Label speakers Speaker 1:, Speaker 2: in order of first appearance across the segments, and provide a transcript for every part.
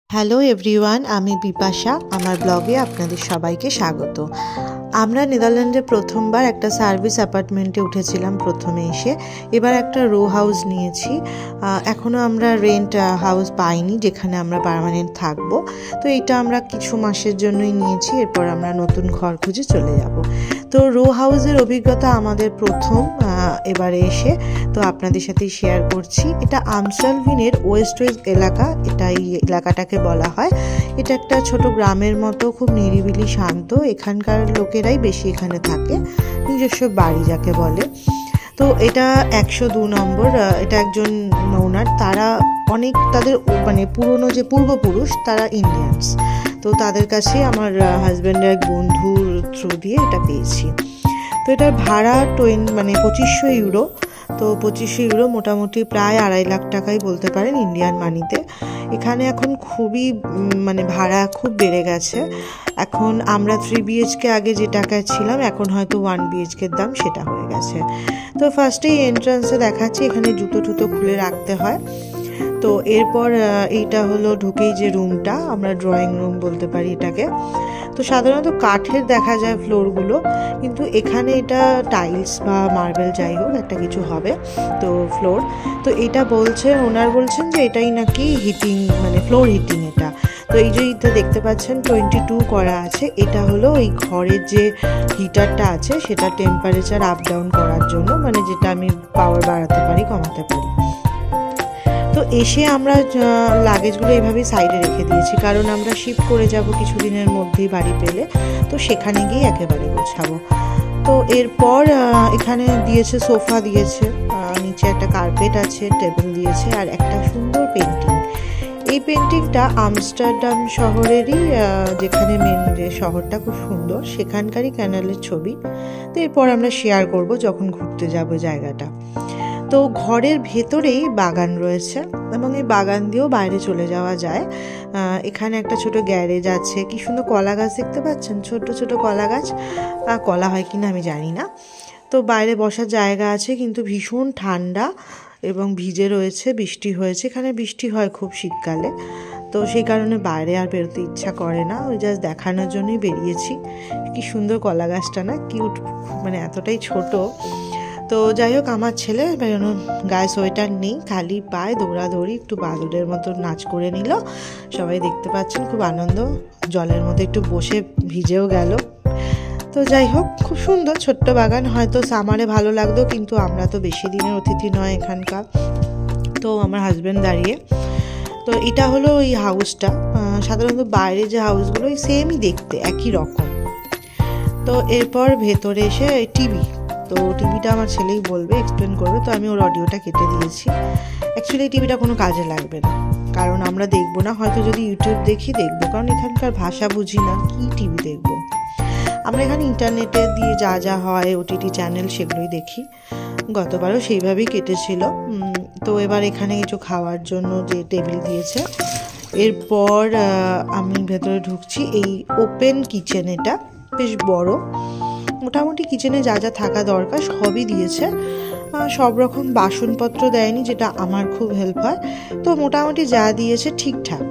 Speaker 1: Hello everyone, আমি বিপাশা। আমার ব্লগে আপনাদের সবাইকে স্বাগত। আমরা নেদারল্যান্ডে প্রথমবার একটা সার্ভিস অ্যাপার্টমেন্টে উঠেছিলাম প্রথমে এসে। এবার একটা রো হাউস নিয়েছি। এখনও আমরা রেন্ট হাউস পাইনি যেখানে আমরা পার্মানেন্ট থাকবো। তো এটা আমরা কিছু মাসের জন্যই নিয়েছি, এরপর আমরা নতুন ঘর খুঁজে চলে যাব। তো রো হাউসের অভিজ্ঞতা আমাদের প্রথম এবারে এসে, তো আপনাদের সাথেই শেয়ার করছি। এটা আমস্টালভিনের ওয়েস্ট এলাকা, এই এলাকাটাকে বলা হয়। এটা একটা ছোট গ্রামের মতো, খুব নিরিবিলি শান্ত। এখানকার লোকেরাই বেশি এখানে থাকে, নিজস্ব বাড়ি যাকে বলে। তো এটা 102 নম্বর। এটা একজন ওনার, তারা অনেক তাদের পুরনো যে পূর্বপুরুষ তারা ইন্ডিয়ানস। তো তাদের কাছে আমার হাজব্যান্ডের এক বন্ধুর থ্রু দিয়ে এটা পেয়েছি। তো এটার ভাড়া 2500 ইউরো। তো 2500 ইউরো মোটামুটি প্রায় 2.5 লাখ টাকাই বলতে পারেন ইন্ডিয়ান মানিতে। এখানে এখন খুবই ভাড়া খুব বেড়ে গেছে। এখন আমরা 3 BHK আগে যে টাকায় ছিলাম, এখন হয়তো 1 BHKর দাম সেটা হয়ে গেছে। তো ফার্স্টেই এন্ট্রান্সে দেখাচ্ছি, এখানে জুতো টুতো খুলে রাখতে হয়। তো এরপর এইটা হলো ঢুকেই যে রুমটা, আমরা ড্রয়িং রুম বলতে পারি এটাকে। তো সাধারণত কাঠের দেখা যায় ফ্লোরগুলো, কিন্তু এখানে এটা টাইলস বা মার্বেল যাই হোক একটা কিছু হবে। তো ফ্লোর, তো এটা ওনার বলছেন যে এটাই নাকি হিটিং, ফ্লোর হিটিং এটা। তো এই যে এটা দেখতে পাচ্ছেন 22 করা আছে, এটা হলো ওই ঘরের যে হিটারটা আছে সেটা টেম্পারেচার আপ ডাউন করার জন্য, যেটা আমি পাওয়ার বাড়াতে পারি কমাতে পারি। তো এসে আমরা লাগেজগুলো এইভাবেই সাইডে রেখে দিয়েছি, কারণ আমরা শিফট করে যাব কিছুদিনের মধ্যেই বাড়ি পেলে। তো সেখানে গিয়ে একেবারে গোছাবো। তো এরপর এখানে দিয়েছে, সোফা দিয়েছে, নিচে একটা কার্পেট আছে, টেবিল দিয়েছে, আর একটা সুন্দর পেন্টিং। এই পেন্টিংটা আমস্টারডাম শহরেরই, যেখানে মেন যে শহরটা খুব সুন্দর সেখানকারই ক্যানালের ছবি। তো এরপর আমরা শেয়ার করব যখন ঘুরতে যাব জায়গাটা। তো ঘরের ভেতরেই বাগান রয়েছে এবং এই বাগান দিয়েও বাইরে চলে যাওয়া যায়। এখানে একটা ছোট গ্যারেজ আছে, কি সুন্দর কলা গাছ দেখতে পাচ্ছেন, ছোট ছোট কলা গাছ। কলা হয় কিনা আমি জানি না। তো বাইরে বসার জায়গা আছে, কিন্তু ভীষণ ঠান্ডা এবং ভিজে রয়েছে, বৃষ্টি হয়েছে। এখানে বৃষ্টি হয় খুব শীতকালে, তো সেই কারণে বাইরে আর বেরোতে ইচ্ছা করে না। ওই জাস্ট দেখানোর জন্যই বেরিয়েছি। কি সুন্দর কলা গাছটা না, কিউট, এতটাই ছোট। তো যাই হোক, আমার ছেলে গায়ে সোয়েটার নেই, খালি পায়ে দৌড়াদৌড়ি একটু বাদুড়ের মতো নাচ করে নিল। সবাই দেখতে পাচ্ছেন, খুব আনন্দ। জলের মধ্যে একটু বসে ভিজেও গেল। তো যাই হোক, খুব সুন্দর ছোট্ট বাগান। হয়তো সামারে ভালো লাগতো, কিন্তু আমরা তো বেশি দিনের অতিথি নয় এখানকার। তো আমার হাজব্যান্ড দাঁড়িয়ে। তো এটা হলো ওই হাউসটা। সাধারণত বাইরে যে হাউসগুলো সেমই দেখতে, একই রকম। তো এরপর ভেতরে এসে টিভি। তো টিভিটা আমার ছেলেই বলবে, এক্সপ্লেন করবে। তো আমি ওর অডিওটা কেটে দিয়েছি। অ্যাকচুয়ালি টিভিটা কোনো কাজে লাগবে না, কারণ আমরা দেখবো না। হয়তো যদি ইউটিউব দেখবো, কারণ এখানকার ভাষা বুঝি না, কি টিভি দেখবো। আমরা এখানে ইন্টারনেটে দিয়ে যা হয় OTT চ্যানেল সেগুলোই দেখি। গতবারও সেইভাবেই কেটেছিল। তো এবার এখানে কিছু খাওয়ার জন্য যে টেবিল দিয়েছে। এরপর আমি ভেতরে ঢুকছি। এই ওপেন কিচেন, এটা বেশ বড়। মোটামুটি কিচেনে যা যা থাকা দরকার সবই দিয়েছে। সব রকম বাসনপত্র দেয়নি, যেটা আমার খুব হেল্প হয়। তো মোটামুটি যা দিয়েছে ঠিকঠাক।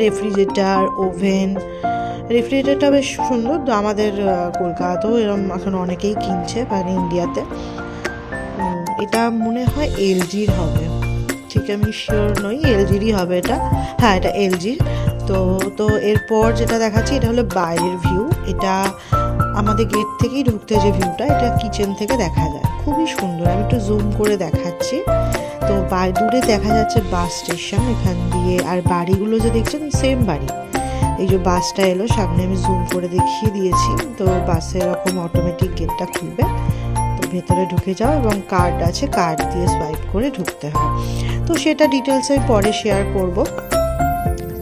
Speaker 1: Refrigerator, oven. রেফ্রিজারেটরটা বেশ সুন্দর। তো আমাদের কলকাতাতেও এরকম এখন অনেকেই কিনছে, ইন্ডিয়াতে। এটা মনে হয় LGর হবে, ঠিক আমি শিওর নই, LGরই হবে এটা। হ্যাঁ, এটা LGর। তো এরপর যেটা দেখাচ্ছি, এটা হলো বাইরের ভিউ। এটা আমাদের গেট থেকেই ঢুকতে যে ভিউটা, এটা কিচেন থেকে দেখা যায়, খুবই সুন্দর। আমি একটু জুম করে দেখাচ্ছি। তো দূরে দেখা যাচ্ছে বাস স্টেশন এখান দিয়ে, আর বাড়িগুলো যে দেখছেন সেম বাড়ি। এই যে বাসটা এলো সামনে, আমি জুম করে দেখিয়ে দিয়েছি। তো বাসে এরকম অটোমেটিক গেটটা খুলবে, তো ভেতরে ঢুকে যাও, এবং কার্ড আছে, কার্ড দিয়ে সোয়াইপ করে ঢুকতে হয়। তো সেটা ডিটেলস আমি পরে শেয়ার করব।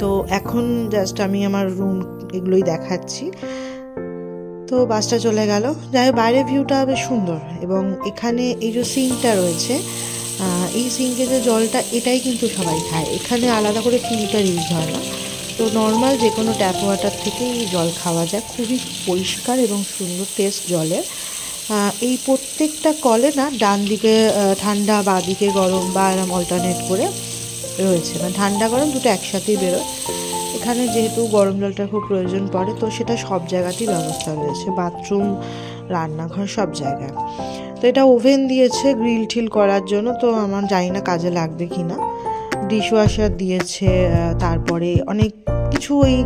Speaker 1: তো এখন জাস্ট আমি আমার রুম এগুলোই দেখাচ্ছি। তো বাসটা চলে গেল। যাই হোক, বাইরের ভিউটা বেশ সুন্দর। এবং এখানে এই যে সিঙ্কটা রয়েছে, এই সিঙ্কে যে জলটা, এটাই কিন্তু সবাই খায়। এখানে আলাদা করে ফিল্টার ইউজ হয় না। তো নর্মাল যে কোনো ট্যাপ ওয়াটার থেকেই জল খাওয়া যায়, খুবই পরিষ্কার এবং সুন্দর টেস্ট জলের। এই প্রত্যেকটা কলে না, ডান দিকে ঠান্ডা, বাঁ দিকে গরম, বা এরম অল্টারনেট করে রয়েছে, মানে ঠান্ডা গরম দুটো একসাথেই বেরোয়। এখানে যেহেতু গরম জলটা খুব প্রয়োজন পড়ে, তো সেটা সব জায়গাতেই ব্যবস্থা রয়েছে, বাথরুম, রান্নাঘর, সব জায়গায়। তো এটা ওভেন দিয়েছে গ্রিল ঠিল করার জন্য, তো আমার জানি না কাজে লাগবে কি না। ডিশওয়াশার দিয়েছে, তারপরে অনেক কিছু ওই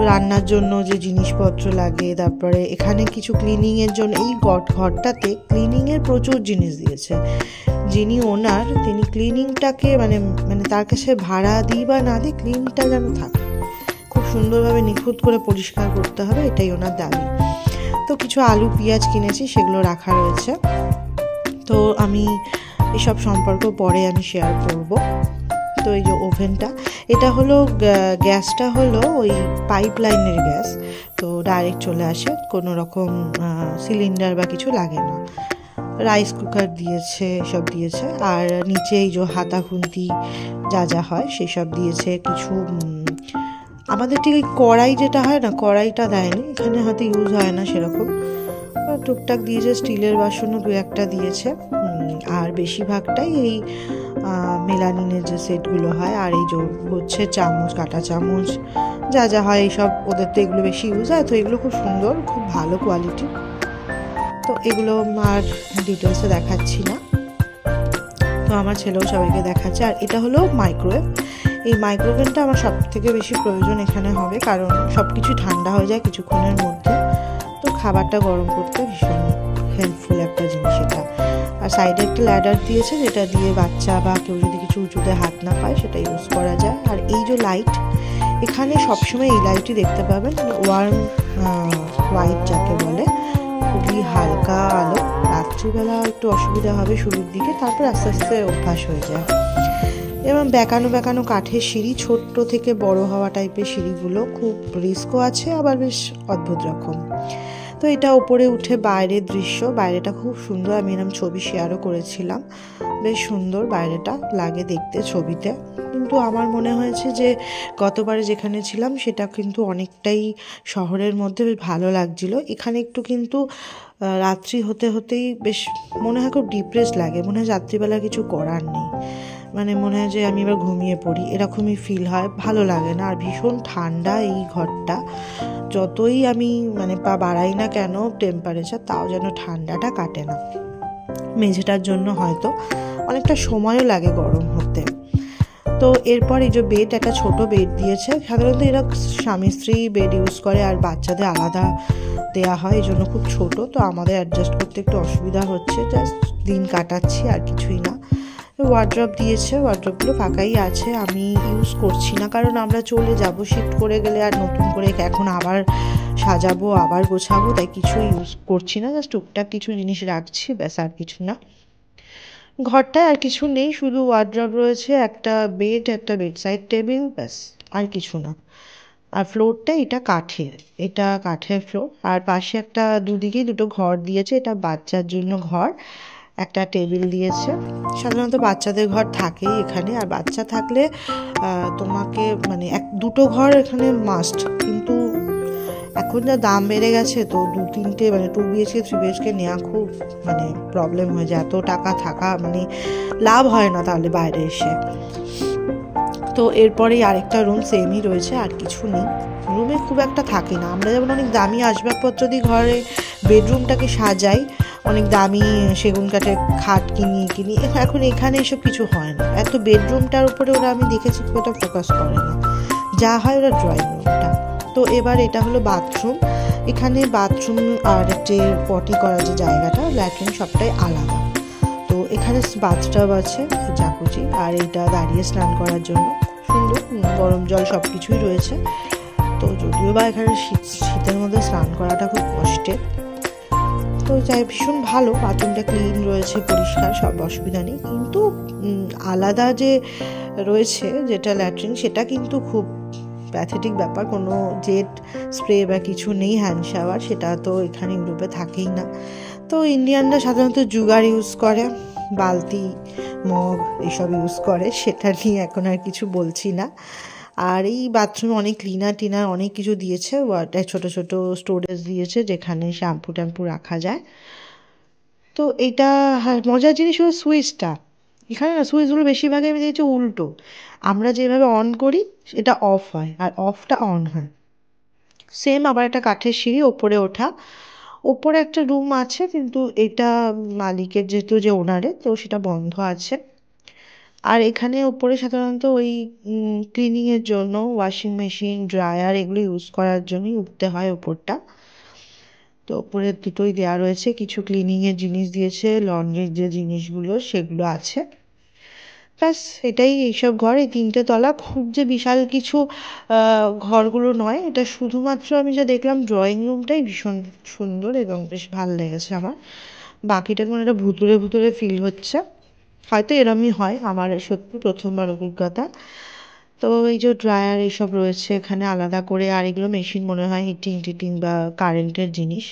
Speaker 1: রান্নার জন্য যে জিনিসপত্র লাগে, তারপরে এখানে কিছু ক্লিনিংয়ের জন্য এই ঘরটাতে ক্লিনিংয়ের প্রচুর জিনিস দিয়েছে। যিনি ওনার, তিনি ক্লিনিংটাকে মানে মানে তার কাছে ভাড়া দিই বা না দিই, ক্লিনটা যেন থাকে, খুব সুন্দরভাবে নিখুঁত করে পরিষ্কার করতে হবে, এটাই ওনার দাবি। তো কিছু আলু পেঁয়াজ কিনেছি, সেগুলো রাখা রয়েছে। তো আমি এসব সম্পর্ক পরে আমি শেয়ার করব। তো এই যে ওভেনটা, এটা হলো গ্যাসটা হলো ওই পাইপ লাইনের গ্যাস, তো ডাইরেক্ট চলে আসে, কোনো রকম সিলিন্ডার বা কিছু লাগে না। রাইস কুকার দিয়েছে, সব দিয়েছে। আর নিচে এই যে হাতা খুন্তি যা যা হয় সেসব দিয়েছে। কিছু আমাদের ঠিক ওই কড়াই যেটা হয় না, কড়াইটা দেয়নি, এখানে হয়তো ইউজ হয় না সেরকম, টুকটাক দিয়েছে। স্টিলের বাসনও দু একটা দিয়েছে, আর বেশিরভাগটাই এই মেলানিনের যে সেটগুলো হয়, আর এই যে হচ্ছে চামচ, কাঁটা চামচ, যা যা হয় এইসব, ওদের তো এগুলো বেশি ইউজ হয়। তো এগুলো খুব সুন্দর, খুব ভালো কোয়ালিটি। তো এগুলো আর ডিটেলসে দেখাচ্ছি না, তো আমার ছেলেও সবাইকে দেখাচ্ছে। আর এটা হলো মাইক্রোওয়েভ। এই মাইক্রোওয়েভটা আমার সব থেকে বেশি প্রয়োজন এখানে হবে, কারণ সব কিছু ঠান্ডা হয়ে যায় কিছুক্ষণের মধ্যে, তো খাবারটা গরম করতে ভীষণ হেল্পফুল একটা জিনিস এটা। আর সাইডে একটা ল্যাডার দিয়েছে, যেটা দিয়ে বাচ্চা বা কেউ যদি কিছু উঁচুতে হাত না পায় সেটা ইউজ করা যায়। আর এই যে লাইট, এখানে সবসময় এই লাইটই দেখতে পাবেন, ওয়ার্ম হোয়াইট যাকে বলে, খুবই হালকা আলো। রাত্রিবেলা একটু অসুবিধা হবে শুরুর দিকে, তারপর আস্তে আস্তে অভ্যাস হয়ে যায়। এবং বেঁকানো বেঁকানো কাঠের সিঁড়ি, ছোট্ট থেকে বড় হওয়া টাইপের সিঁড়িগুলো, খুব রিস্কও আছে, আবার বেশ অদ্ভুত রকম। তো এটা ওপরে উঠে বাইরের দৃশ্য, বাইরেটা খুব সুন্দর, আমি এরকম ছবি শেয়ারও করেছিলাম, বেশ সুন্দর বাইরেটা লাগে দেখতে ছবিতে। কিন্তু আমার মনে হয়েছে যে গতবারে যেখানে ছিলাম সেটা কিন্তু অনেকটাই শহরের মধ্যে বেশ ভালো লাগছিল। এখানে একটু কিন্তু রাত্রি হতে হতেই বেশ মনে হয় খুব ডিপ্রেস লাগে, মনে হয় রাত্রিবেলা কিছু করার নেই, মানে মনে হয় যে আমি এবার ঘুমিয়ে পড়ি, এরকমই ফিল হয়, ভালো লাগে না। আর ভীষণ ঠান্ডা এই ঘরটা, যতই আমি মানে পা বাড়াই না কেন টেম্পারেচার, তাও যেন ঠান্ডাটা কাটে না। মেঝেটার জন্য হয়তো অনেকটা সময়ও লাগে গরম হতে। তো এরপর এই যে বেড, একটা ছোট বেড দিয়েছে। সাধারণত এরা স্বামী স্ত্রী বেড ইউজ করে, আর বাচ্চাদের আলাদা দেওয়া হয়, এই জন্য খুব ছোট। তো আমাদের অ্যাডজাস্ট করতে একটু অসুবিধা হচ্ছে, জাস্ট দিন কাটাচ্ছি, আর কিছুই না। ওয়ার্ড্রপ দিয়েছে, ওয়ার্ড্রপগুলো ফাঁকাই আছে, আমি ইউজ করছি না, কারণ আমরা চলে যাব, শিফট করে গেলে আর নতুন করে এখন আবার সাজাবো, আবার গোছাবো, তাই কিছু ইউজ করছি না, জাস্ট টুকটাক কিছু জিনিস রাখছি, ব্যাস, আর কিছু না। ঘরটায় আর কিছু নেই, শুধু ওয়ার্ড্রপ রয়েছে, একটা বেড, একটা বেড সাইড টেবিল, ব্যাস, আর কিছু না। আর ফ্লোরটা এটা কাঠের, এটা কাঠের ফ্লোর। আর পাশে একটা দুদিকেই দুটো ঘর দিয়েছে, এটা বাচ্চার জন্য ঘর, একটা টেবিল দিয়েছে। সাধারণত বাচ্চাদের ঘর থাকেই এখানে, আর বাচ্চা থাকলে তোমাকে মানে দুটো ঘর এখানে মাস্ট। কিন্তু এখন যা দাম বেড়ে গেছে, তো 2-3টে মানে 2 BHK 3 BHK নেওয়া খুব মানে প্রবলেম হয়ে যায়, এত টাকা থাকা মানে লাভ হয় না তাহলে বাইরে এসে। তো এরপরেই আরেকটা রুম সেমই রয়েছে, আর কিছু নেই, রুমে খুব একটা থাকি না আমরা। যেমন অনেক দামি আসবাবপত্র দিয়ে ঘরে বেডরুমটাকে সাজাই, অনেক দামি সেগুন কাঠের খাট কিনি, এখন এখানে এসব কিছু হয় না। এত বেডরুমটার উপরে ওরা, আমি দেখেছি, খুব একটা ফোকাস করে না, যা হয় ওরা ড্রয়িং রুমটা। তো এবার এটা হলো বাথরুম। এখানে বাথরুম আর যে পটি করার যে জায়গাটা, ল্যাট্রিন, সবটাই আলাদা। তো এখানে বাথটাব আছে, জাকুজি, আর এটা দাঁড়িয়ে স্নান করার জন্য সুন্দর, গরম জল সব কিছুই রয়েছে। তো যদিও বা এখানে শীতের মধ্যে স্নান করাটা খুব কষ্টের, তো যাই, ভীষণ ভালো, বাথরুমটা ক্লিন রয়েছে, পরিষ্কার, সব অসুবিধা নেই। কিন্তু আলাদা যে রয়েছে যেটা ল্যাট্রিন, সেটা কিন্তু খুব প্যাথেটিক ব্যাপার, কোনো জেট স্প্রে বা কিছু নেই, হ্যান্ড শাওয়ার, সেটা তো এখানে ইউরোপে থাকেই না। তো ইন্ডিয়ানরা সাধারণত জুগার ইউজ করে, বালতি, মগ এসব ইউজ করে, সেটা নিয়ে এখন আর কিছু বলছি না। আর এই বাথরুমে অনেক ক্লিনার অনেক কিছু দিয়েছে, ছোট ছোট স্টোরেজ দিয়েছে যেখানে শ্যাম্পু ট্যাম্পু রাখা যায়। তো এটা মজার জিনিস হলো সুইচটা, এখানে না সুইচগুলো বেশিরভাগই আমি দেখেছি উল্টো, আমরা যেভাবে অন করি এটা অফ হয় আর অফটা অন হয়। সেম আবার একটা কাঠের সিঁড়ি ওপরে ওঠা, ওপরে একটা রুম আছে কিন্তু এটা মালিকের যেহেতু যে ওনারের, তো সেটা বন্ধ আছে। আর এখানে ওপরে সাধারণত ওই ক্লিনিংয়ের জন্য ওয়াশিং মেশিন, ড্রায়ার এগুলো ইউজ করার জন্যই উঠতে হয় ওপরটা। তো ওপরে দুটোই দেওয়া রয়েছে, কিছু ক্লিনিংয়ের জিনিস দিয়েছে, লন্ড্রির যে জিনিসগুলো সেগুলো আছে। ব্যাস এটাই, এইসব ঘর, এই 3টে তলা, খুব যে বিশাল কিছু ঘরগুলো নয়। এটা শুধুমাত্র আমি যা দেখলাম ড্রয়িং রুমটাই ভীষণ সুন্দর এবং বেশ ভালো লেগেছে আমার। বাকিটা মানে একটা ভুতুড়ে ভুতুড়ে ফিল হচ্ছে, হয়তো এরমই হয়, আমার সত্যি প্রথমবার অভিজ্ঞতা। তো এই যে ড্রায়ার এইসব রয়েছে এখানে আলাদা করে, আর এগুলো মেশিন মনে হয় হিটিং টিটিং বা কারেন্টের জিনিস,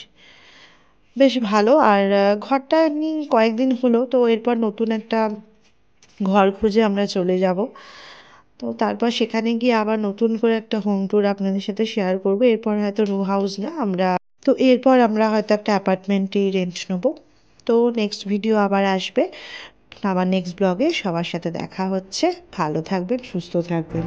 Speaker 1: বেশ ভালো। আর ঘরটা এমনি কয়েকদিন হলো, তো এরপর নতুন একটা ঘর খুঁজে আমরা চলে যাব। তো তারপর সেখানে গিয়ে আবার নতুন করে একটা হোম ট্যুর আপনাদের সাথে শেয়ার করবো। এরপর হয়তো রো হাউস না, এরপর আমরা হয়তো একটা অ্যাপার্টমেন্টেই রেন্ট নেবো। তো নেক্সট ভিডিও আবার আসবে, আবার নেক্সট ব্লগে সবার সাথে দেখা হচ্ছে। ভালো থাকবেন, সুস্থ থাকবেন।